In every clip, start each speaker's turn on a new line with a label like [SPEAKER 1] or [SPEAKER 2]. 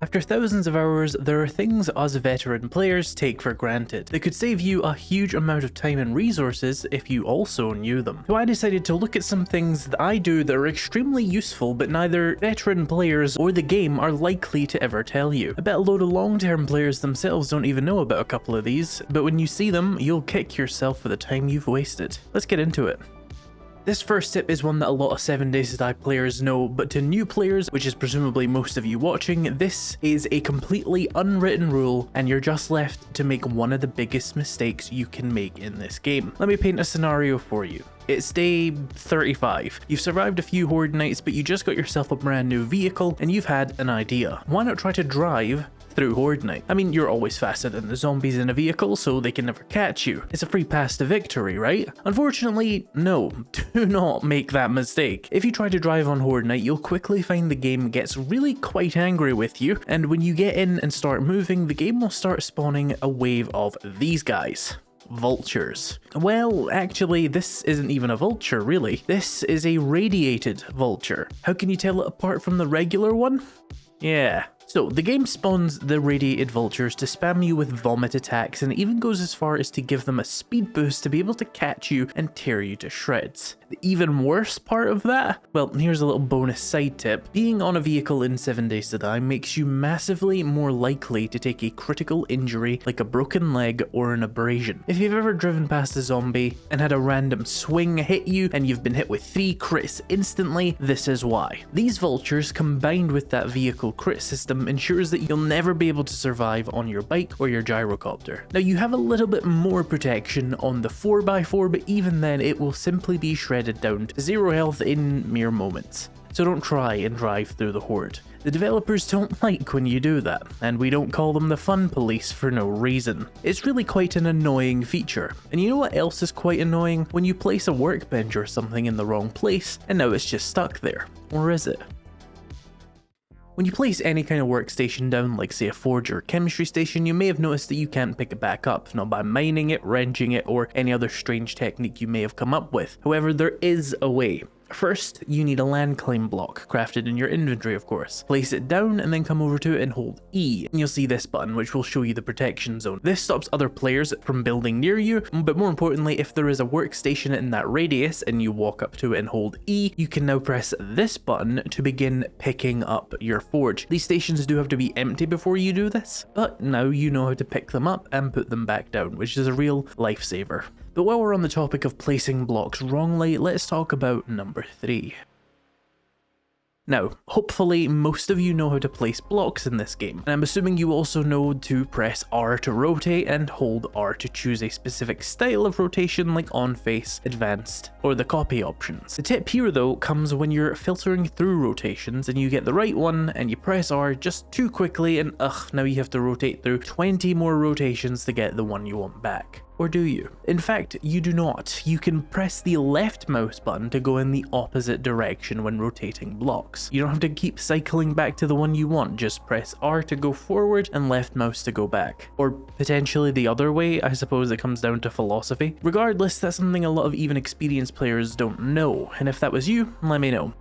[SPEAKER 1] After thousands of hours, there are things us veteran players take for granted that could save you a huge amount of time and resources if you also knew them. So I decided to look at some things that I do that are extremely useful but neither veteran players or the game are likely to ever tell you. I bet a load of long-term players themselves don't even know about a couple of these, but when you see them, you'll kick yourself for the time you've wasted. Let's get into it. This first tip is one that a lot of 7 Days to Die players know, but to new players, which is presumably most of you watching, this is a completely unwritten rule and you're just left to make one of the biggest mistakes you can make in this game. Let me paint a scenario for you. It's day 35. You've survived a few horde nights, but you just got yourself a brand new vehicle and you've had an idea. Why not try to drive through horde night? I mean, you're always faster than the zombies in a vehicle, so they can never catch you. It's a free pass to victory, right? Unfortunately, no. Do not make that mistake. If you try to drive on horde night, you'll quickly find the game gets really quite angry with you, and when you get in and start moving, the game will start spawning a wave of these guys. Vultures. Well, actually, this isn't even a vulture, really. This is a radiated vulture. How can you tell it apart from the regular one? Yeah. So, the game spawns the radiated vultures to spam you with vomit attacks and even goes as far as to give them a speed boost to be able to catch you and tear you to shreds. The even worse part of that? Well, here's a little bonus side tip. Being on a vehicle in 7 Days to Die makes you massively more likely to take a critical injury like a broken leg or an abrasion. If you've ever driven past a zombie and had a random swing hit you and you've been hit with 3 crits instantly, this is why. These vultures combined with that vehicle crit system ensures that you'll never be able to survive on your bike or your gyrocopter. Now you have a little bit more protection on the 4x4, but even then it will simply be shredded down to 0 health in mere moments. So don't try and drive through the horde. The developers don't like when you do that, and we don't call them the fun police for no reason. It's really quite an annoying feature. And you know what else is quite annoying? When you place a workbench or something in the wrong place, and now it's just stuck there. Or is it? When you place any kind of workstation down, like say a forge or chemistry station, you may have noticed that you can't pick it back up, not by mining it, wrenching it, or any other strange technique you may have come up with. However, there is a way. First, you need a land climb block, crafted in your inventory of course. Place it down and then come over to it and hold E, and you'll see this button which will show you the protection zone. This stops other players from building near you, but more importantly, if there is a workstation in that radius and you walk up to it and hold E, you can now press this button to begin picking up your forge. These stations do have to be empty before you do this, but now you know how to pick them up and put them back down, which is a real lifesaver. But while we're on the topic of placing blocks wrongly, let's talk about number 3. Now, hopefully most of you know how to place blocks in this game, and I'm assuming you also know to press R to rotate and hold R to choose a specific style of rotation like on face, advanced, or the copy options. The tip here though comes when you're filtering through rotations and you get the right one and you press R just too quickly and now you have to rotate through 20 more rotations to get the one you want back. Or do you? In fact, you do not. You can press the left mouse button to go in the opposite direction when rotating blocks. You don't have to keep cycling back to the one you want, just press R to go forward and left mouse to go back. Or potentially the other way, I suppose it comes down to philosophy. Regardless, that's something a lot of even experienced players don't know, and if that was you, let me know.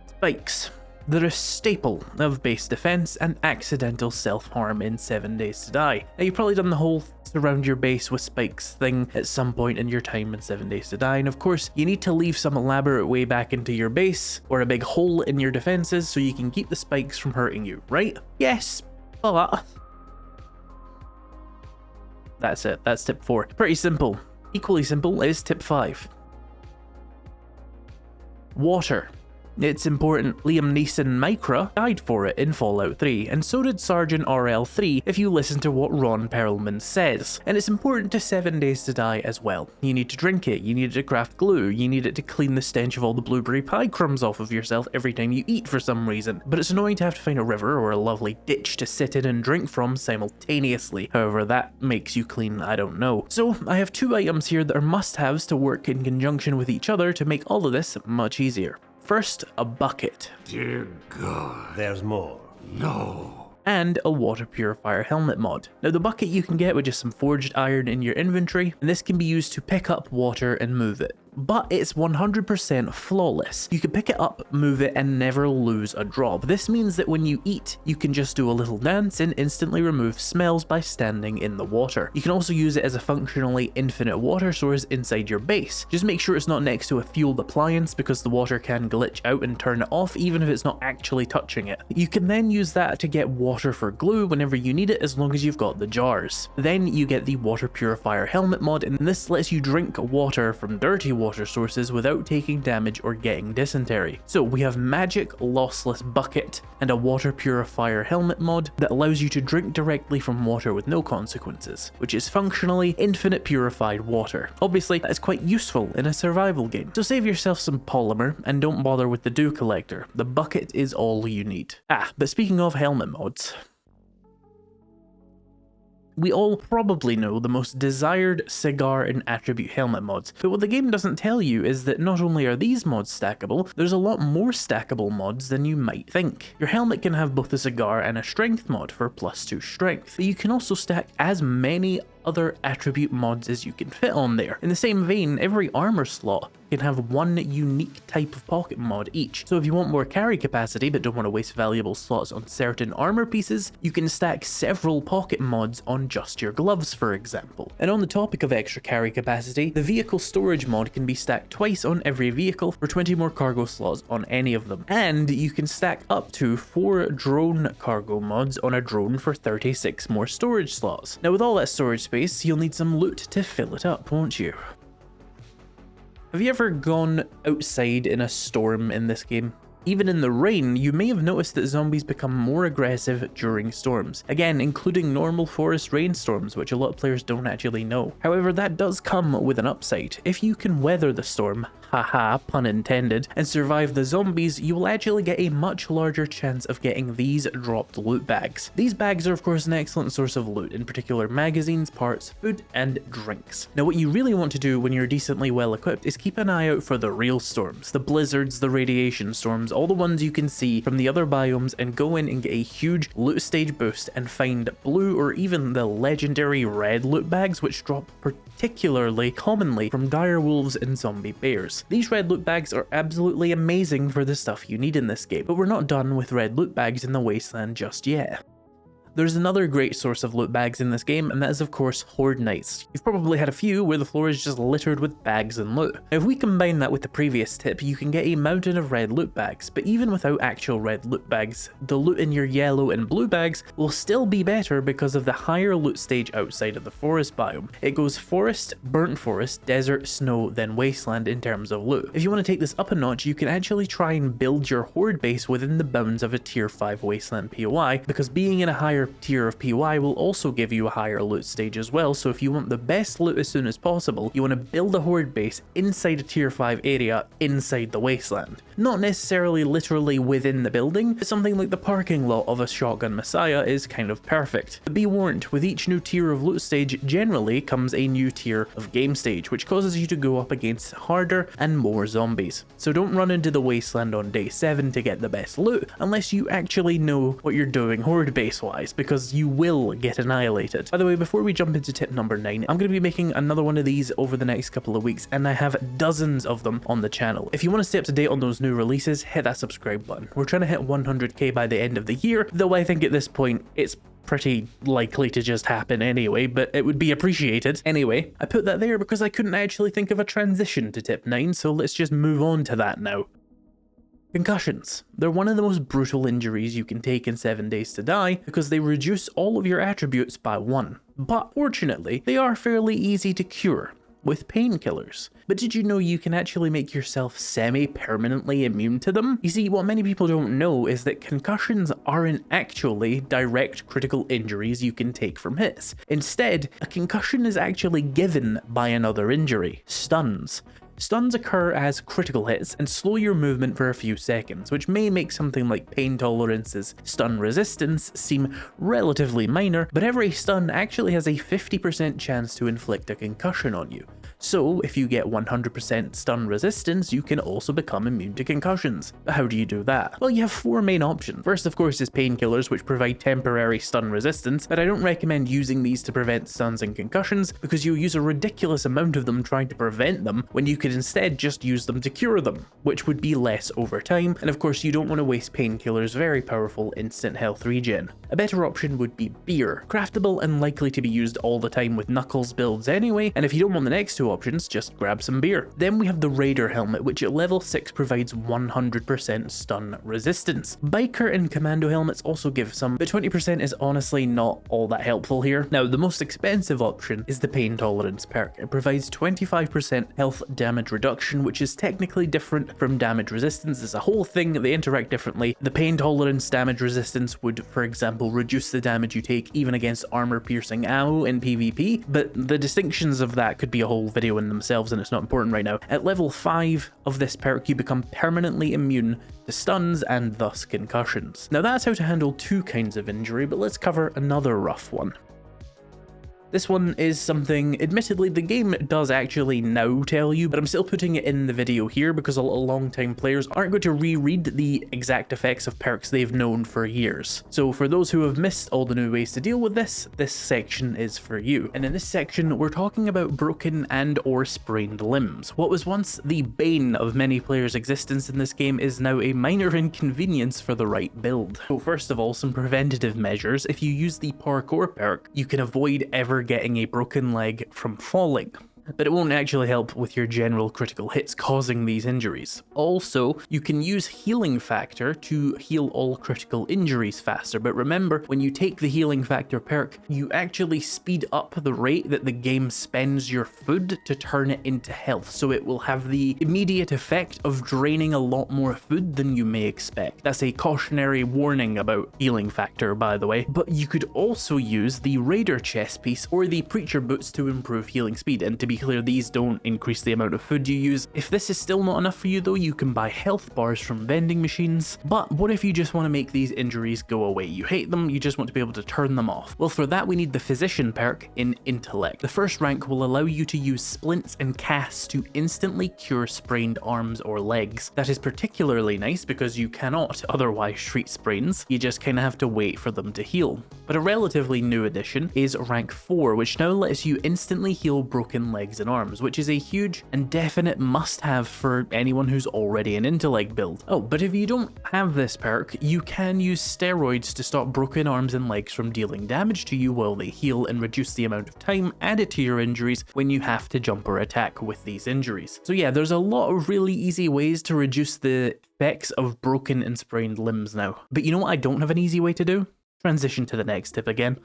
[SPEAKER 1] Spikes. They're a staple of base defense and accidental self-harm in 7 Days to Die. Now you've probably done the whole surround your base with spikes thing at some point in your time in 7 Days to Die, and of course you need to leave some elaborate way back into your base or a big hole in your defenses so you can keep the spikes from hurting you, right? Yes, but that's it, that's tip 4. Pretty simple. Equally simple is tip 5. Water. It's important. Liam Neeson Micra died for it in Fallout 3, and so did Sergeant RL3 if you listen to what Ron Perlman says. And it's important to 7 Days to Die as well. You need to drink it, you need it to craft glue, you need it to clean the stench of all the blueberry pie crumbs off of yourself every time you eat for some reason. But it's annoying to have to find a river or a lovely ditch to sit in and drink from simultaneously. However that makes you clean, I don't know. So I have 2 items here that are must-haves to work in conjunction with each other to make all of this much easier. First, a bucket.
[SPEAKER 2] Dear God.
[SPEAKER 3] There's more.
[SPEAKER 2] No.
[SPEAKER 1] And a water purifier helmet mod. Now the bucket you can get with just some forged iron in your inventory, and this can be used to pick up water and move it. but it's 100% flawless. You can pick it up, move it, and never lose a drop. This means that when you eat, you can just do a little dance and instantly remove smells by standing in the water. You can also use it as a functionally infinite water source inside your base. Just make sure it's not next to a fueled appliance because the water can glitch out and turn it off even if it's not actually touching it. You can then use that to get water for glue whenever you need it, as long as you've got the jars. Then you get the water purifier helmet mod, and this lets you drink water from dirty water sources without taking damage or getting dysentery. So we have magic lossless bucket and a water purifier helmet mod that allows you to drink directly from water with no consequences, which is functionally infinite purified water. Obviously, that is quite useful in a survival game. So save yourself some polymer and don't bother with the dew collector. The bucket is all you need. But speaking of helmet mods, we all probably know the most desired cigar and attribute helmet mods, but what the game doesn't tell you is that not only are these mods stackable, there's a lot more stackable mods than you might think. Your helmet can have both a cigar and a strength mod for +2 strength, but you can also stack as many other attribute mods as you can fit on there. In the same vein, every armor slot can have one unique type of pocket mod each. So if you want more carry capacity but don't want to waste valuable slots on certain armor pieces, you can stack several pocket mods on just your gloves, for example. And on the topic of extra carry capacity, the vehicle storage mod can be stacked twice on every vehicle for 20 more cargo slots on any of them. And you can stack up to 4 drone cargo mods on a drone for 36 more storage slots. Now with all that storage space, you'll need some loot to fill it up, won't you? Have you ever gone outside in a storm in this game? Even in the rain, you may have noticed that zombies become more aggressive during storms. Again, including normal forest rainstorms, which a lot of players don't actually know. However, that does come with an upside. If you can weather the storm, haha, pun intended, and survive the zombies, you will actually get a much larger chance of getting these dropped loot bags. These bags are of course an excellent source of loot, in particular magazines, parts, food, and drinks. Now what you really want to do when you're decently well equipped is keep an eye out for the real storms, the blizzards, the radiation storms, all the ones you can see from the other biomes, and go in and get a huge loot stage boost and find blue or even the legendary red loot bags, which drop particularly commonly from dire wolves and zombie bears. These red loot bags are absolutely amazing for the stuff you need in this game, but we're not done with red loot bags in the wasteland just yet. There's another great source of loot bags in this game, and that is of course Horde Nights. You've probably had a few where the floor is just littered with bags and loot. Now if we combine that with the previous tip, you can get a mountain of red loot bags, but even without actual red loot bags, the loot in your yellow and blue bags will still be better because of the higher loot stage outside of the forest biome. It goes forest, burnt forest, desert, snow, then wasteland in terms of loot. If you want to take this up a notch, you can actually try and build your horde base within the bounds of a tier 5 wasteland POI, because being in a higher tier of POI will also give you a higher loot stage as well. So if you want the best loot as soon as possible, you want to build a horde base inside a tier 5 area inside the wasteland. Not necessarily literally within the building, but something like the parking lot of a Shotgun Messiah is kind of perfect. But be warned, with each new tier of loot stage generally comes a new tier of game stage, which causes you to go up against harder and more zombies. So don't run into the wasteland on day 7 to get the best loot unless you actually know what you're doing horde base wise, because you will get annihilated. By the way, before we jump into tip number 9, I'm going to be making another one of these over the next couple of weeks, and I have dozens of them on the channel. If you want to stay up to date on those new releases, hit that subscribe button. We're trying to hit 100k by the end of the year, though I think at this point it's pretty likely to just happen anyway, but it would be appreciated. Anyway, I put that there because I couldn't actually think of a transition to tip 9, so let's just move on to that now. Concussions. They're one of the most brutal injuries you can take in 7 Days to Die because they reduce all of your attributes by 1. But fortunately, they are fairly easy to cure with painkillers. But did you know you can actually make yourself semi-permanently immune to them? You see, what many people don't know is that concussions aren't actually direct critical injuries you can take from hits. Instead, a concussion is actually given by another injury: stuns. Stuns occur as critical hits and slow your movement for a few seconds, which may make something like pain tolerance's stun resistance seem relatively minor, but every stun actually has a 50% chance to inflict a concussion on you. So if you get 100% stun resistance, you can also become immune to concussions. But how do you do that? Well, you have 4 main options. First, of course, is painkillers, which provide temporary stun resistance, but I don't recommend using these to prevent stuns and concussions because you'll use a ridiculous amount of them trying to prevent them when you could instead just use them to cure them, which would be less over time, and of course you don't want to waste painkillers' very powerful instant health regen. A better option would be beer, craftable and likely to be used all the time with Knuckles builds anyway, and if you don't want the next 2 options, just grab some beer. Then we have the Raider helmet, which at level 6 provides 100% stun resistance. Biker and Commando helmets also give some, but 20% is honestly not all that helpful here. Now, the most expensive option is the Pain Tolerance perk. It provides 25% health damage reduction, which is technically different from damage resistance. It's a whole thing, they interact differently. The Pain Tolerance damage resistance would, for example, reduce the damage you take even against armor-piercing ammo in PvP, but the distinctions of that could be a whole video in themselves and it's not important right now. At level 5 of this perk, you become permanently immune to stuns and thus concussions. Now that's how to handle 2 kinds of injury, but let's cover another rough one. This one is something, admittedly, the game does actually now tell you, but I'm still putting it in the video here because a lot of long-time players aren't going to reread the exact effects of perks they've known for years. So for those who have missed all the new ways to deal with this section is for you. And in this section, we're talking about broken and or sprained limbs. What was once the bane of many players' existence in this game is now a minor inconvenience for the right build. So first of all, some preventative measures. If you use the parkour perk, you can avoid ever getting a broken leg from falling, but it won't actually help with your general critical hits causing these injuries. Also, you can use Healing Factor to heal all critical injuries faster, but remember, when you take the Healing Factor perk, you actually speed up the rate that the game spends your food to turn it into health, so it will have the immediate effect of draining a lot more food than you may expect. That's a cautionary warning about Healing Factor, by the way, but you could also use the Raider chest piece or the Preacher boots to improve healing speed, and to be clear, these don't increase the amount of food you use. If this is still not enough for you though, you can buy health bars from vending machines. But what if you just want to make these injuries go away? You hate them, you just want to be able to turn them off. Well, for that we need the Physician perk in Intellect. The first rank will allow you to use splints and casts to instantly cure sprained arms or legs. That is particularly nice because you cannot otherwise treat sprains, you just kind of have to wait for them to heal. But a relatively new addition is rank 4, which now lets you instantly heal broken legs and arms, which is a huge and definite must-have for anyone who's already an Intellect build. Oh, but if you don't have this perk, you can use steroids to stop broken arms and legs from dealing damage to you while they heal and reduce the amount of time added to your injuries when you have to jump or attack with these injuries. So yeah, there's a lot of really easy ways to reduce the effects of broken and sprained limbs now. But you know what I don't have an easy way to do? Transition to the next tip again.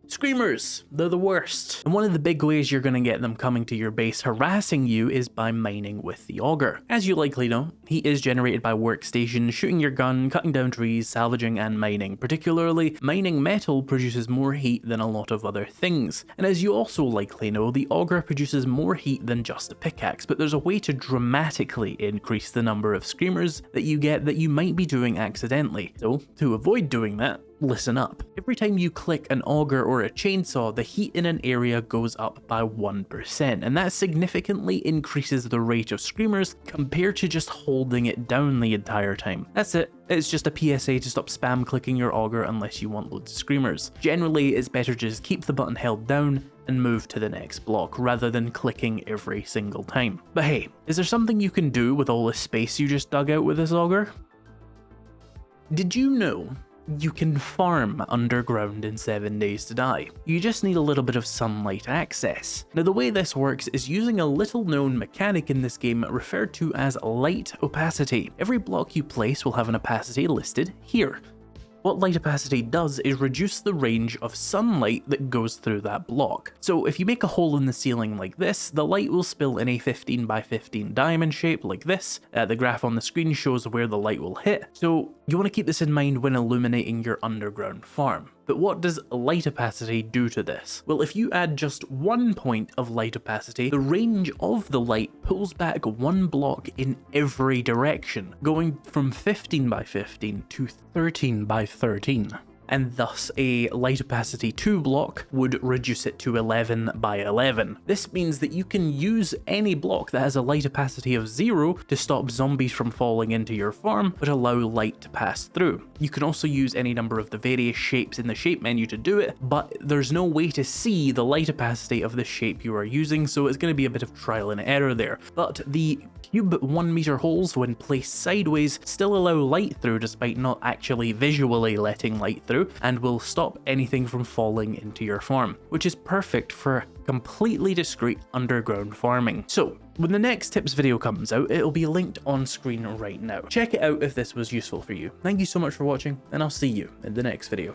[SPEAKER 1] Screamers, they're the worst. And one of the big ways you're going to get them coming to your base harassing you is by mining with the auger. As you likely know, heat is generated by workstations, shooting your gun, cutting down trees, salvaging and mining. Particularly, mining metal produces more heat than a lot of other things. And as you also likely know, the auger produces more heat than just a pickaxe, but there's a way to dramatically increase the number of screamers that you get that you might be doing accidentally. So, to avoid doing that, listen up. Every time you click an auger or a chainsaw, the heat in an area goes up by 1%, and that significantly increases the rate of screamers compared to just holding it down the entire time. That's it. It's just a PSA to stop spam clicking your auger unless you want loads of screamers. Generally, it's better to just keep the button held down and move to the next block rather than clicking every single time. But hey, is there something you can do with all the space you just dug out with this auger? Did you know you can farm underground in 7 days to die? You just need a little bit of sunlight access. Now the way this works is using a little known mechanic in this game referred to as light opacity. Every block you place will have an opacity listed here. What light opacity does is reduce the range of sunlight that goes through that block. So if you make a hole in the ceiling like this, the light will spill in a 15 by 15 diamond shape like this. The graph on the screen shows where the light will hit. So you want to keep this in mind when illuminating your underground farm. But what does light opacity do to this? Well, if you add just 1 point of light opacity, the range of the light pulls back 1 block in every direction, going from 15 by 15 to 13 by 13. and thus a light opacity 2 block would reduce it to 11 by 11. This means that you can use any block that has a light opacity of 0 to stop zombies from falling into your farm, but allow light to pass through. You can also use any number of the various shapes in the shape menu to do it, but there's no way to see the light opacity of the shape you are using, so it's going to be a bit of trial and error there. But the cube 1 meter holes, when placed sideways, still allow light through despite not actually visually letting light through, and will stop anything from falling into your farm, which is perfect for completely discreet underground farming. So when the next tips video comes out, it'll be linked on screen right now. Check it out if this was useful for you. Thank you so much for watching, and I'll see you in the next video.